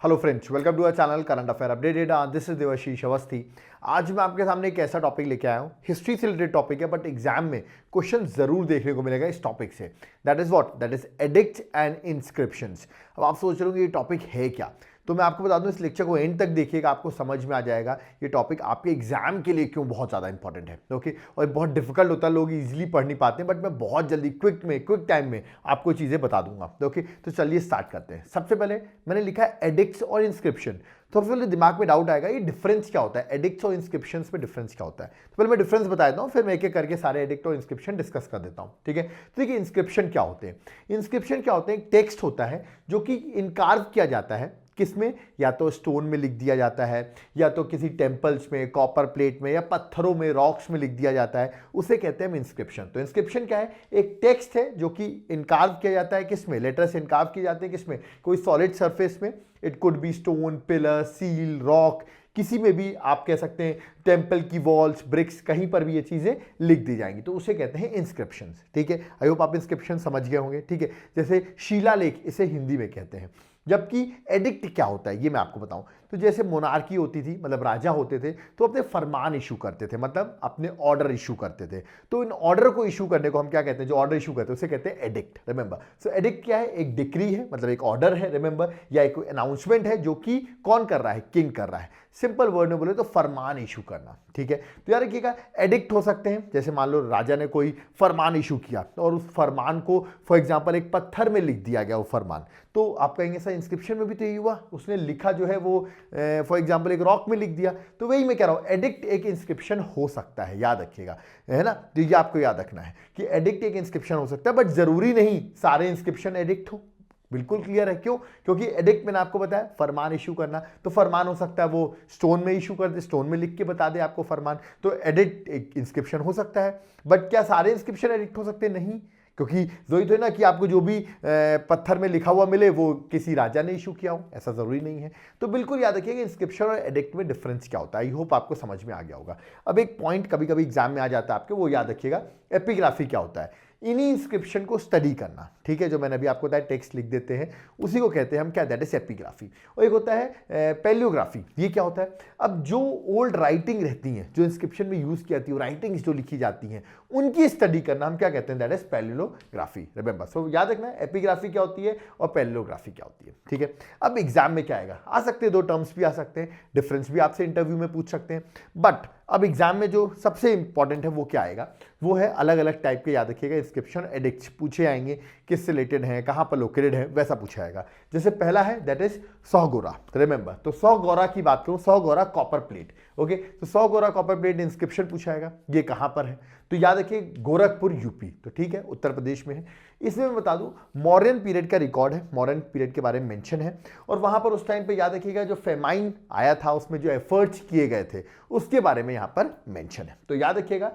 Hello friends, welcome to our channel current affair updated. This is Devashish Awasthi. आज मैं आपके सामने एक ऐसा टॉपिक लेके आया हूँ, हिस्ट्री से रिलेटेड टॉपिक है, बट एग्जाम में क्वेश्चन जरूर देखने को मिलेगा इस टॉपिक से। That is what, that is addicts and inscriptions. अब आप सोच रहे हो ये टॉपिक है क्या, तो मैं आपको बता दूं, इस लेक्चर को एंड तक देखिएगा, आपको समझ में आ जाएगा ये टॉपिक आपके एग्जाम के लिए क्यों बहुत ज़्यादा इंपॉर्टेंट है। ओके, और बहुत डिफिकल्ट होता है, लोग इजीली पढ़ नहीं पाते हैं, बट मैं बहुत जल्दी क्विक टाइम में आपको चीज़ें बता दूंगा। ओके, तो चलिए स्टार्ट करते हैं। सबसे पहले मैंने लिखा है एडिक्ट्स और इंस्क्रिप्शन। तो सबसे पहले दिमाग में डाउट आएगा, ये डिफरेंस क्या होता है, एडिक्ट्स और इंस्क्रिप्शन में डिफरेंस क्या होता है। तो पहले मैं डिफरेंस बता देता हूँ, फिर मैं एक एक करके सारे एडिक्ट और इंस्क्रिप्शन डिस्कस कर देता हूँ। ठीक है, तो देखिए इंस्क्रिप्शन क्या होते हैं। इंस्क्रिप्शन क्या होते हैं, एक टेक्स्ट होता है जो कि इनकार्व किया जाता है, किसमें, या तो स्टोन में लिख दिया जाता है, या तो किसी टेम्पल्स में, कॉपर प्लेट में, या पत्थरों में, रॉक्स में लिख दिया जाता है, उसे कहते हैं इंस्क्रिप्शन। तो इंस्क्रिप्शन क्या है, एक टेक्स्ट है जो कि इनकार्व किया जाता है, किसमें, लेटर से इनकार्व किए जाते हैं, किसमें, कोई सॉलिड सरफेस में। It could be stone, pillar, seal, rock, किसी में भी आप कह सकते हैं, टेम्पल की वॉल्स, ब्रिक्स, कहीं पर भी ये चीजें लिख दी जाएंगी, तो उसे कहते हैं इंस्क्रिप्शन। ठीक है, आई होप आप इंस्क्रिप्शन समझ गए होंगे। ठीक है, जैसे शिलालेख इसे हिंदी में कहते हैं। जबकि एडिक्ट क्या होता है ये मैं आपको बताऊं, तो जैसे मोनार्की होती थी, मतलब राजा होते थे, तो अपने फरमान इशू करते थे, मतलब अपने ऑर्डर इशू करते थे। तो इन ऑर्डर को इशू करने को हम क्या कहते हैं, जो ऑर्डर इशू करते हैं उसे कहते हैं एडिक्ट। रिमेंबर, सो एडिक्ट क्या है, एक डिक्री है, मतलब एक ऑर्डर है, रिमेंबर, या एक अनाउंसमेंट है जो कि कौन कर रहा है, किंग कर रहा है। सिंपल वर्ड में बोले तो फरमान इशू करना। ठीक है, तो यार रखिएगा, एडिक्ट हो सकते हैं, जैसे मान लो राजा ने कोई फरमान इशू किया और उस फरमान को फॉर एग्जांपल एक पत्थर में लिख दिया गया वो फरमान, तो आप कहेंगे सर इंस्क्रिप्शन में भी तो यही हुआ, उसने लिखा जो है वो फॉर एग्जांपल एक रॉक में लिख दिया। तो वही मैं कह रहा हूं, एडिक्ट एक इंस्क्रिप्शन हो सकता है, याद रखिएगा, है ना। तो ये आपको याद रखना है कि एडिक्ट एक इंस्क्रिप्शन हो सकता है, बट जरूरी नहीं सारे इंस्क्रिप्शन एडिक्ट हो। बिल्कुल क्लियर है, क्यों, क्योंकि एडिक्ट मैंने आपको बताया फरमान इशू करना, तो फरमान हो सकता है वो स्टोन में इशू कर दे, स्टोन में लिख के बता दे आपको फरमान, तो एडिक्ट एक इंस्क्रिप्शन हो सकता है। बट क्या सारे इंस्क्रिप्शन एडिक्ट हो सकते हैं, नहीं, क्योंकि जरूरी तो है ना कि आपको जो भी पत्थर में लिखा हुआ मिले वो किसी राजा ने इशू किया हो, ऐसा जरूरी नहीं है। तो बिल्कुल याद रखिएगा इंस्क्रिप्शन और एडिक्ट में डिफरेंस क्या होता है। आई होप आपको समझ में आ गया होगा। अब एक पॉइंट कभी कभी एग्जाम में आ जाता है आपके, वो याद रखिएगा, एपिग्राफी क्या होता है, इन्हीं इंस्क्रिप्शन को स्टडी करना। ठीक है, जो मैंने अभी आपको बताया टेक्स्ट लिख देते हैं, उसी को कहते हैं हम क्या, दैट इज एपिग्राफी। और एक होता है पैलियोग्राफी। ये क्या होता है, अब जो ओल्ड राइटिंग रहती हैं, जो इंस्क्रिप्शन में यूज की जाती है, राइटिंग्स जो लिखी जाती हैं, उनकी स्टडी करना हम क्या कहते हैं, दैट इज पैलियोग्राफी। रिमेंबर, सो याद रखना एपिग्राफी क्या होती है और पैलियोग्राफी क्या होती है। ठीक है, अब एग्जाम में क्या आएगा, आ सकते हैं दो टर्म्स भी आ सकते हैं, डिफरेंस भी आपसे इंटरव्यू में पूछ सकते हैं, बट अब एग्जाम में जो सबसे इंपॉर्टेंट है वो क्या आएगा, वो है अलग अलग टाइप के, याद रखिएगा, इंस्क्रिप्शन एडिक्ट्स पूछे आएंगे, किससे रिलेटेड है, कहां पर लोकेटेड है, वैसा पूछा आएगा। जैसे पहला है दैट इज सौगोरा। रिमेंबर, तो सौगोरा की बात करूं, सौगोरा कॉपर प्लेट। ओके, तो सौगोरा कॉपर प्लेट इंस्क्रिप्शन पूछा आएगा, ये कहां पर है, तो याद रखिए गोरखपुर यूपी, तो ठीक है उत्तर प्रदेश में है। इसमें मैं बता दूं मौर्यन पीरियड का रिकॉर्ड है, मौर्यन पीरियड के बारे में मेंशन है, और वहां पर उस टाइम पे याद रखिएगा जो फेमाइन आया था, उसमें जो एफर्ट्स किए गए थे उसके बारे में यहां पर मेंशन है। तो याद रखिएगा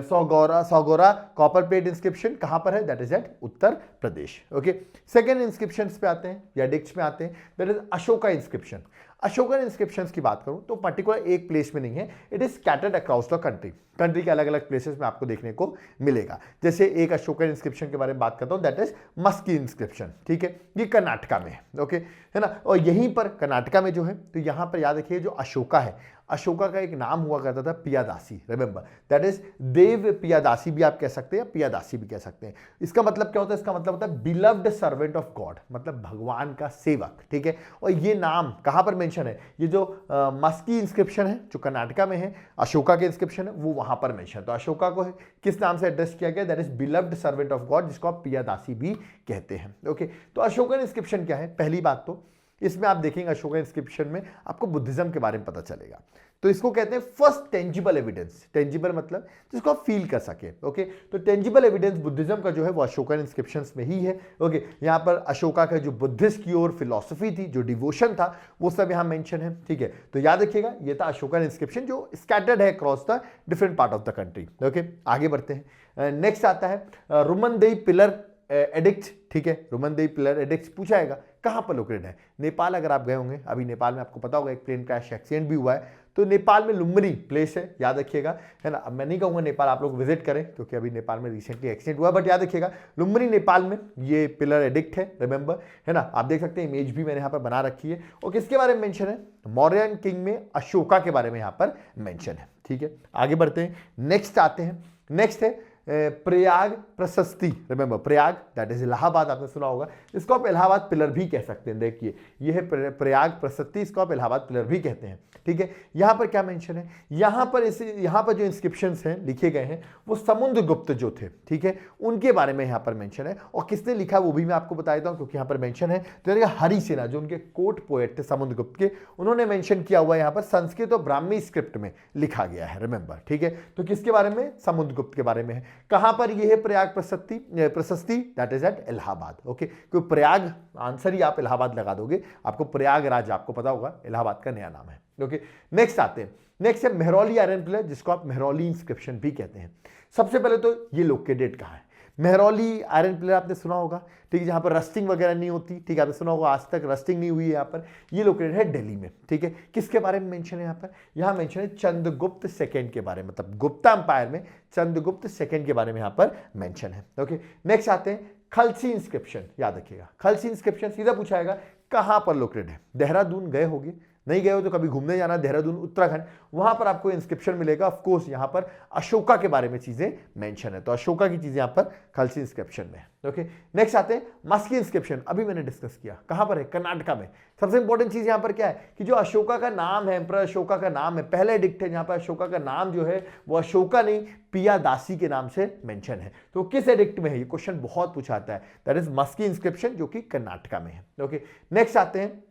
सौगोरा कॉपर प्लेट इंस्क्रिप्शन कहां पर है, that is at Uttar Pradesh. Okay, second inscription पे आते हैं या एडिक्ट्स में आते हैं, that is Ashoka inscription. Ashokan inscriptions की बात करूं तो पर्टिकुलर एक प्लेस में नहीं है, it is scattered across the country. Country के अलग अलग प्लेसेस में आपको देखने को मिलेगा। जैसे एक अशोकन इंस्क्रिप्शन के बारे में बात करता हूं, दैट इज मस्की इंस्क्रिप्शन। ठीक है, ये कर्नाटका में है। ओके, है ना, और यहीं पर कर्नाटका में जो है, तो यहां पर याद रखिए जो अशोका है, अशोका का एक नाम हुआ करता था पियादासी। रिमेंबर, दैट इज देव पियादासी भी आप कह सकते हैं, पियादासी भी कह सकते हैं। इसका मतलब क्या होता है, इसका मतलब होता है बिलव्ड सर्वेंट ऑफ गॉड, मतलब भगवान का सेवक। ठीक है, और ये नाम कहां पर मेंशन है, ये जो मस्की इंस्क्रिप्शन है जो कर्नाटका में है, अशोका के इंस्क्रिप्शन है वो वहां पर मेंशन है। तो अशोका को है किस नाम से एड्रेस किया गया, that is beloved servant of God, जिसको आप पियादासी भी कहते हैं। ओके, तो अशोकन इंस्क्रिप्शन क्या है, पहली बात तो इसमें आप देखेंगे अशोका इंस्क्रिप्शन में आपको बुद्धिज्म के बारे में पता चलेगा। तो इसको कहते हैं फर्स्ट टेंजिबल एविडेंस। टेंजिबल मतलब जिसको आप फील कर सके। ओके, तो टेंजिबल एविडेंस बुद्धिज्म का जो है वो अशोकन इंस्क्रिप्शंस में ही है। ओके, यहाँ पर अशोका का जो बुद्धिस्ट की ओर फिलॉसफी थी, जो डिवोशन था, वो सब यहाँ मेंशन है। ठीक है, तो याद रखिएगा ये था अशोकन इंस्क्रिप्शन जो स्कैटर्ड है across the different part of the country. Okay, आगे बढ़ते हैं। नेक्स्ट आता है रुमनदेई पिलर एडिक्ट। ठीक है, रुमनदेई पिलर एडिक्ट पूछा जाएगा, कहां पर लोकेटेड है, नेपाल। अगर आप गए होंगे, अभी नेपाल में आपको पता होगा एक प्लेन क्रैश एक्सीडेंट भी हुआ है, तो नेपाल में लुम्बिनी प्लेस है, याद रखिएगा, है ना। अब मैं नहीं कहूँगा नेपाल आप लोग विजिट करें क्योंकि अभी नेपाल में रिसेंटली एक्सीडेंट हुआ, बट याद रखिएगा लुम्बिनी नेपाल में ये पिलर एडिक्ट है, रिमेंबर, है ना। आप देख सकते हैं इमेज भी मैंने यहाँ पर बना रखी है। और किसके बारे में मेंशन है? मौर्यन किंग में अशोका के बारे में यहाँ पर मेंशन है, ठीक है। आगे बढ़ते हैं, नेक्स्ट आते हैं। नेक्स्ट है प्रयाग प्रशस्ति, remember Prayag that is Allahabad, आपने सुना होगा, इसको आप इलाहाबाद पिलर भी कह सकते हैं। देखिए ये है प्रयाग प्रशस्ति, इसको आप इलाहाबाद पिलर भी कहते हैं, ठीक है। यहाँ पर क्या मेंशन है? यहाँ पर जो इंस्क्रिप्शंस हैं लिखे गए हैं वो समुद्रगुप्त जो थे, ठीक है, उनके बारे में यहाँ पर मेंशन है। और किसने लिखा वो भी मैं आपको बता देता हूँ क्योंकि यहाँ पर मेंशन है। तो हरिसेना जो उनके कोर्ट पोएट थे समुद्रगुप्त के, उन्होंने मेंशन किया हुआ यहाँ पर संस्कृत और ब्राह्मी स्क्रिप्ट में लिखा गया है, रिमेंबर, ठीक है। तो किसके बारे में? समुद्रगुप्त के बारे में है। कहां पर यह है Prayag Prashasti? That is at Allahabad, okay. क्योंकि प्रयाग आंसर ही आप इलाहाबाद लगा दोगे, आपको प्रयागराज आपको पता होगा इलाहाबाद का नया नाम है, ओके। नेक्स्ट आते हैं, नेक्स्ट है मेहरौली आयरन पिलर, जिसको आप मेहरौली इंस्क्रिप्शन भी कहते हैं। सबसे पहले तो ये लोकेटेड कहां है? मेहरौली आयरन पिलर आपने सुना होगा, ठीक है, जहां पर रस्टिंग वगैरह नहीं होती, ठीक है, आपने सुना होगा, आज तक रस्टिंग नहीं हुई है यहाँ पर। ये लोकेटेड है दिल्ली में, ठीक है। किसके बारे में मेंशन है यहाँ पर? यहाँ मेंशन है चंद्रगुप्त सेकंड के बारे में, मतलब गुप्ता अंपायर में चंद्रगुप्त सेकंड के बारे में यहाँ पर मेंशन है, ओके। नेक्स्ट आते हैं खलसी इंस्क्रिप्शन, याद रखिएगा खलसी इंस्क्रिप्शन सीधा पूछाएगा कहां पर लोकेटेड है। देहरादून गए होगे, नहीं गए हो तो कभी घूमने जाना, देहरादून उत्तराखंड, वहां पर आपको इंस्क्रिप्शन मिलेगा। ऑफ कोर्स यहां पर अशोका के बारे में चीजें मेंशन है, तो अशोका की चीजें यहां पर खलसी इंस्क्रिप्शन में, ओके। नेक्स्ट आते हैं मस्की इंस्क्रिप्शन, अभी मैंने डिस्कस किया, कहां पर है? कर्नाटका में। सबसे इंपॉर्टेंट चीज यहां पर क्या है कि जो अशोका का नाम है, एम्परर अशोका का नाम है, पहले एडिक्ट है जहां पर अशोका का नाम जो है वो अशोका नहीं पियादासी के नाम से मेंशन है। तो किस एडिक्ट में है? ये क्वेश्चन बहुत पूछा आता है, दैट इज मस्की इंस्क्रिप्शन जो कि कर्नाटका में है, ओके। नेक्स्ट आते हैं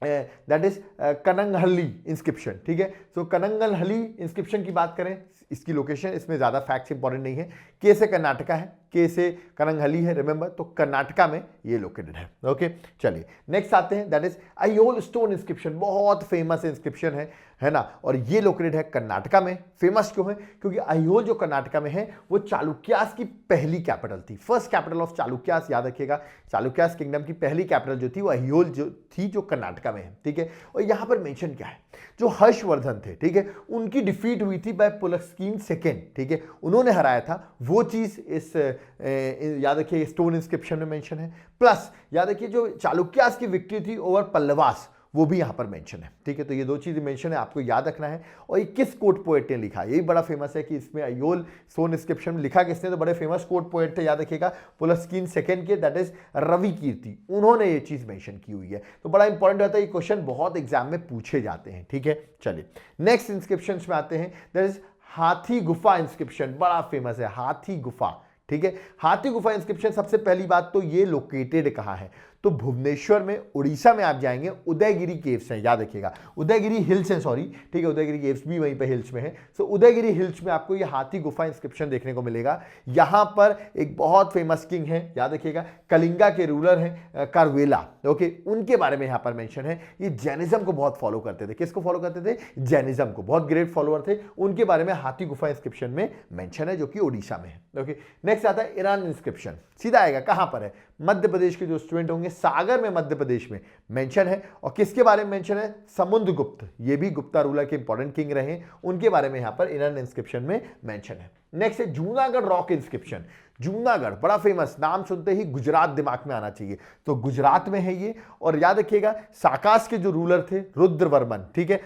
दैट इज कनंगहल्ली इंस्क्रिप्शन, ठीक है। तो कनंगलहली इंस्क्रिप्शन की बात करें, इसकी लोकेशन, इसमें ज्यादा फैक्ट्स इंपॉर्टेंट नहीं है। के से कर्नाटका है, के से कनंगहली है, रिमेंबर, तो कर्नाटका में ये लोकेटेड है, ओके। चलिए नेक्स्ट आते हैं, दैट इज अयोल स्टोन इंस्क्रिप्शन, बहुत फेमस इंस्क्रिप्शन है ना, और ये लोकेटेड है कर्नाटका में। फेमस क्यों है? क्योंकि अयोल जो कर्नाटका में है वो चालुक्यास की पहली कैपिटल थी, फर्स्ट कैपिटल ऑफ चालुक्यास, याद रखिएगा। चालुक्यास किंगडम की पहली कैपिटल जो थी वो अयोल जो थी, जो कर्नाटका में है, ठीक है। और यहां पर मेंशन क्या है? जो हर्षवर्धन थे, ठीक है, उनकी डिफीट हुई थी बाय पुलस्कीन सेकेंड, ठीक है, उन्होंने हराया था, वो चीज इस याद रखिए स्टोन इंस्क्रिप्शन में मेंशन है। प्लस याद रखिए जो चालुक्यास की विक्ट्री थी ओवर पल्लवास, वो भी यहां पर मेंशन है, ठीक है। तो ये दो चीजें मेंशन है, आपको याद रखना है। और ये किस कोर्ट पोएट ने लिखा? यही बड़ा फेमस है कि इसमें अयोल स्टोन इंस्क्रिप्शन में लिखा किसने? तो बड़े फेमस कोर्ट पोएट थे, याद रखिएगा, पुलस्कीन सेकंड के, दैट इज रवि कीर्ति, उन्होंने ये चीज मेंशन की हुई है। तो बड़ा इंपॉर्टेंट रहता है, ये क्वेश्चन बहुत एग्जाम में पूछे जाते हैं, ठीक है। चलिए नेक्स्ट इंस्क्रिप्शन में आते हैं, दैट इज हाथी गुफा इंस्क्रिप्शन, बड़ा फेमस है हाथी गुफा, ठीक है। हाथी गुफा इंस्क्रिप्शन, सबसे पहली बात तो ये लोकेटेड कहां है? तो भुवनेश्वर में, उड़ीसा में आप जाएंगे, उदयगिरी केव्स हैं, याद रखिएगा, उदयगिरी हिल्स हैं, सॉरी, ठीक है, उदयगिरी केव्स भी वहीं पे हिल्स में है। सो उदयगिरी हिल्स में आपको ये हाथी गुफा इंस्क्रिप्शन देखने को मिलेगा। यहां पर एक बहुत फेमस किंग है, याद रखिएगा, कलिंगा के रूलर हैं कारवेला, ओके, उनके बारे में यहां पर मेंशन है। ये जैनिज्म को बहुत फॉलो करते थे। किसको फॉलो करते थे? जैनिज्म को, बहुत ग्रेट फॉलोअर थे। उनके बारे में हाथी गुफा इंस्क्रिप्शन में मेंशन है, जो कि ओडिशा में है, ओके। नेक्स्ट आता है ईरान इंस्क्रिप्शन, सीधा आएगा, कहां पर है? मध्य प्रदेश के जो स्टूडेंट होंगे, सागर में, मध्य प्रदेश में मेंशन है। और किसके बारे में मेंशन है? समुद्रगुप्त, ये भी गुप्ता रूलर के इंपॉर्टेंट किंग रहे, उनके बारे में यहां पर ईरान इंस्क्रिप्शन में मेंशन है। नेक्स्ट है जूनागढ़ रॉक इंस्क्रिप्शन। जूनागढ़ बड़ा फेमस, नाम सुनते ही गुजरात दिमाग में आना चाहिए, तो गुजरात में है ये। और याद रखिएगा साकास के जो रूलर थे रुद्रवर्मन, ठीक है,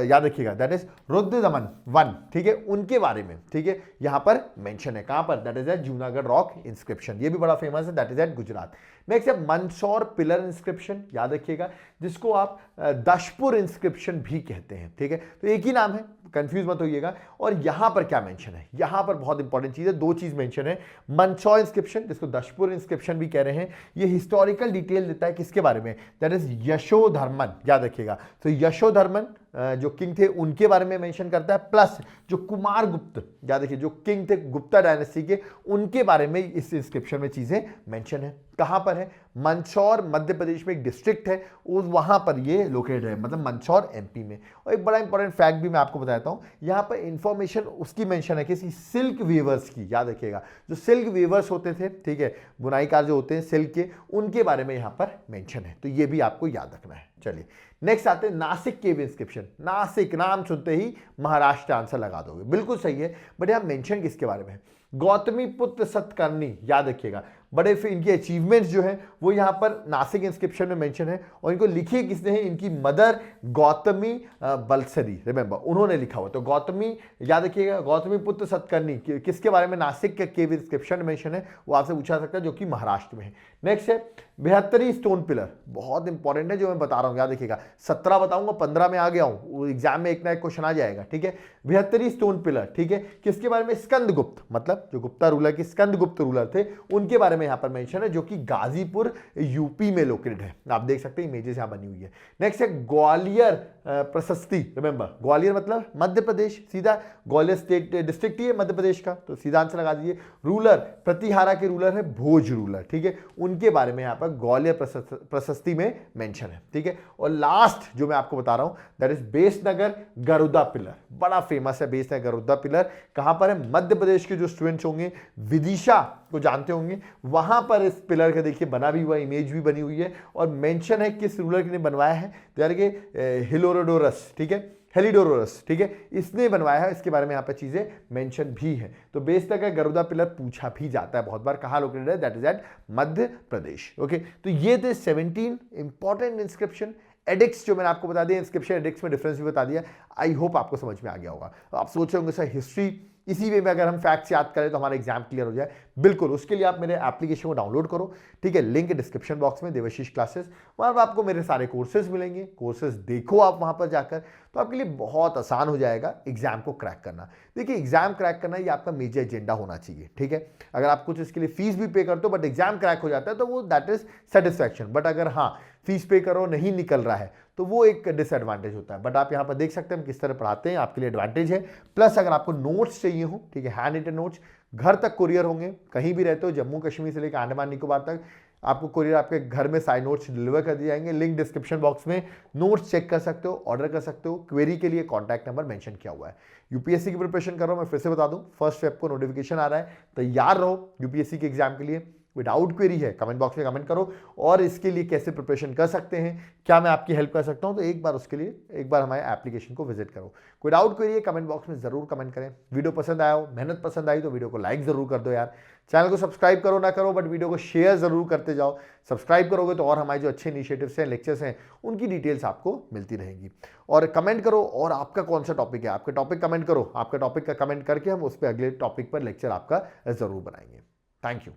याद रखिएगा दैट इज रुद्रदमन वन, ठीक है, उनके बारे में, ठीक है, यहां पर मेंशन है। कहां पर? That is at Junagadh rock inscription, ये भी बड़ा फेमस है, that is at Gujarat. Next है मंदसौर पिलर इंस्क्रिप्शन, याद रखिएगा, जिसको आप दशपुर इंस्क्रिप्शन भी कहते हैं, ठीक है। तो एक ही नाम है, कंफ्यूज मत होइएगा। और यहां पर क्या मेंशन है? यहां पर बहुत इंपॉर्टेंट चीज है, दो चीज मेंशन है। मंदसौर इंस्क्रिप्शन, जिसको दशपुर इंस्क्रिप्शन भी कह रहे हैं, ये हिस्टोरिकल डिटेल देता है किसके बारे में? दैट इज यशोधर्मन, याद रखिएगा। तो यशोधर्मन जो किंग थे उनके बारे में मेंशन करता है। प्लस जो कुमार गुप्त, याद रखिए, जो किंग थे गुप्ता डायनेस्टी के, उनके बारे में इस इंस्क्रिप्शन में चीजें मेंशन है। कहां पर है? मंदसौर मध्य प्रदेश में एक डिस्ट्रिक्ट है, वहां पर ये लोकेटेड है, मतलब मंदसौर एमपी में। और एक बड़ा इंपॉर्टेंट फैक्ट भी मैं आपको बताता हूं, यहां पर इंफॉर्मेशन उसकी मेंशन है किसी सिल्क वीवर्स की, याद रखिएगा, जो सिल्क वीवर्स होते थे, ठीक है, बुनाईकार जो होते हैं सिल्क के, उनके बारे में यहां पर मेंशन है। तो ये भी आपको याद रखना है। चलिए नेक्स्ट आते हैं नासिक केव इंस्क्रिप्शन। नासिक नाम सुनते ही महाराष्ट्र आंसर लगा दोगे, बिल्कुल सही है, बट यहां मेंशन किसके बारे में है? गौतमी पुत्र सतकर्णी, याद रखिएगा। बड़े फिर इनकी अचीवमेंट्स जो है वो यहाँ पर नासिक इंस्क्रिप्शन में मेंशन है, और इनको लिखी किसने है? इनकी मदर गौतमी बलसरी, रिमेंबर उन्होंने लिखा हुआ। तो गौतमी, याद रखिएगा, गौतमी पुत्र सतकर्णी किसके बारे में नासिक के केव इंस्क्रिप्शन में मेंशन है, वो आपसे पूछा सकता है, जो कि महाराष्ट्र में है। नेक्स्ट है 72 स्टोन पिलर, बहुत इंपॉर्टेंट है जो मैं बता रहा हूँ, याद रखिएगा। 17 बताऊंगा, 15 में आ गया हूँ, एग्जाम में एक ना एक क्वेश्चन आ जाएगा, ठीक है। 72 स्टोन पिलर, ठीक है, किसके बारे में? स्कंदगुप्त, मतलब जो गुप्ता रूलर के स्कंदगुप्त रूलर थे, उनके बारे में यहाँ पर मेंशन है, जो कि गाजीपुर यूपी में लोकेटेड है। आप देख सकते हैं इमेजेस यहाँ बनी हुई है। नेक्स्ट है ग्वालियर प्रशस्ति, रिमेंबर ग्वालियर मतलब मध्य प्रदेश, सीधा ग्वालियर स्टेट डिस्ट्रिक्ट ही है मध्य प्रदेश का, तो सीधा आंसर लगा दीजिए। रूलर, प्रतिहारा के रूलर है भोज रूलर, ठीक है, उनके बारे में यहाँ पर ग्वालियर प्रशस्ति में मेंशन है, ठीक है। और लास्ट जो मैं आपको बता रहा हूं that is Besnagar Garuda pillar, बड़ा फेमस है बेसनगर गरुदा पिलर। कहां पर है? मध्य प्रदेश के जो स्टूडेंट्स होंगे विदिशा को जानते होंगे, वहां पर इस पिलर का देखिए बना भी हुआ, इमेज भी बनी हुई है, और मेंशन है किस रूलर ने बनवाया है, यानी कि हिलोरोडोरस, ठीक है, हेलिडोरोरस, ठीक है, इसने बनवाया है। इसके बारे में यहाँ पर चीजें मेंशन भी है। तो बेसनगर गरुदा पिलर पूछा भी जाता है बहुत बार, कहाँ लोकेटेड है? That is at Madhya Pradesh. Okay, तो ये थे 17 इंपॉर्टेंट इंस्क्रिप्शन एडिक्स जो मैंने आपको बता दिया, इंस्क्रिप्शन एडिक्स में डिफरेंस भी बता दिया। आई होप आपको समझ में आ गया होगा। तो आप सोच रहे होंगे सर हिस्ट्री इसी वे में अगर हम फैक्ट्स याद करें तो हमारा एग्जाम क्लियर हो जाए, बिल्कुल। उसके लिए आप मेरे एप्लीकेशन को डाउनलोड करो, ठीक है, लिंक डिस्क्रिप्शन बॉक्स में, देवाशीष क्लासेस, वहां पर आपको मेरे सारे कोर्सेज मिलेंगे। कोर्सेज देखो आप वहां पर जाकर, तो आपके लिए बहुत आसान हो जाएगा एग्जाम को क्रैक करना। देखिए एग्जाम क्रैक करना ये आपका मेजर एजेंडा होना चाहिए, ठीक है। अगर आप कुछ इसके लिए फीस भी पे करते हो बट एग्जाम क्रैक हो जाता है तो वो दैट इज सेटिस्फैक्शन। बट अगर हाँ फीस पे करो नहीं निकल रहा है तो वो एक डिसएडवांटेज होता है। बट आप यहाँ पर देख सकते हैं हम किस तरह पढ़ाते हैं, आपके लिए एडवांटेज है। प्लस अगर आपको नोट्स चाहिए हो, ठीक है, हैंड रिटन नोट्स घर तक कुरियर होंगे, कहीं भी रहते हो, जम्मू कश्मीर से लेकर अंडमान निकोबार तक, आपको कुरियर आपके घर में सारे नोट्स डिलीवर कर दिए जाएंगे। लिंक डिस्क्रिप्शन बॉक्स में, नोट्स चेक कर सकते हो, ऑर्डर कर सकते हो। क्वेरी के लिए कॉन्टैक्ट नंबर मेंशन किया हुआ है। यूपीएससी की प्रिपरेशन कर रहा हूं, मैं फिर से बता दूं, 1 फेब को नोटिफिकेशन आ रहा है, तैयार रहो यूपीएससी के एग्जाम के लिए। विदाउट क्वेरी है कमेंट बॉक्स में कमेंट करो, और इसके लिए कैसे प्रिपरेशन कर सकते हैं, क्या मैं आपकी हेल्प कर सकता हूं, तो एक बार उसके लिए एक बार हमारे एप्लीकेशन को विजिट करो। कोई डाउट क्वेरी है कमेंट बॉक्स में जरूर कमेंट करें। वीडियो पसंद आया हो, मेहनत पसंद आई तो वीडियो को लाइक जरूर कर दो यार। चैनल को सब्सक्राइब करो ना करो बट वीडियो को शेयर जरूर करते जाओ। सब्सक्राइब करोगे तो और हमारे जो अच्छे इनिशिएटिव्स हैं, लेक्चर्स हैं, उनकी डिटेल्स आपको मिलती रहेंगी। और कमेंट करो, और आपका कौन सा टॉपिक है, आपका टॉपिक कमेंट करो, आपका टॉपिक का कमेंट करके हम उस पर अगले टॉपिक पर लेक्चर आपका जरूर बनाएंगे। Thank you.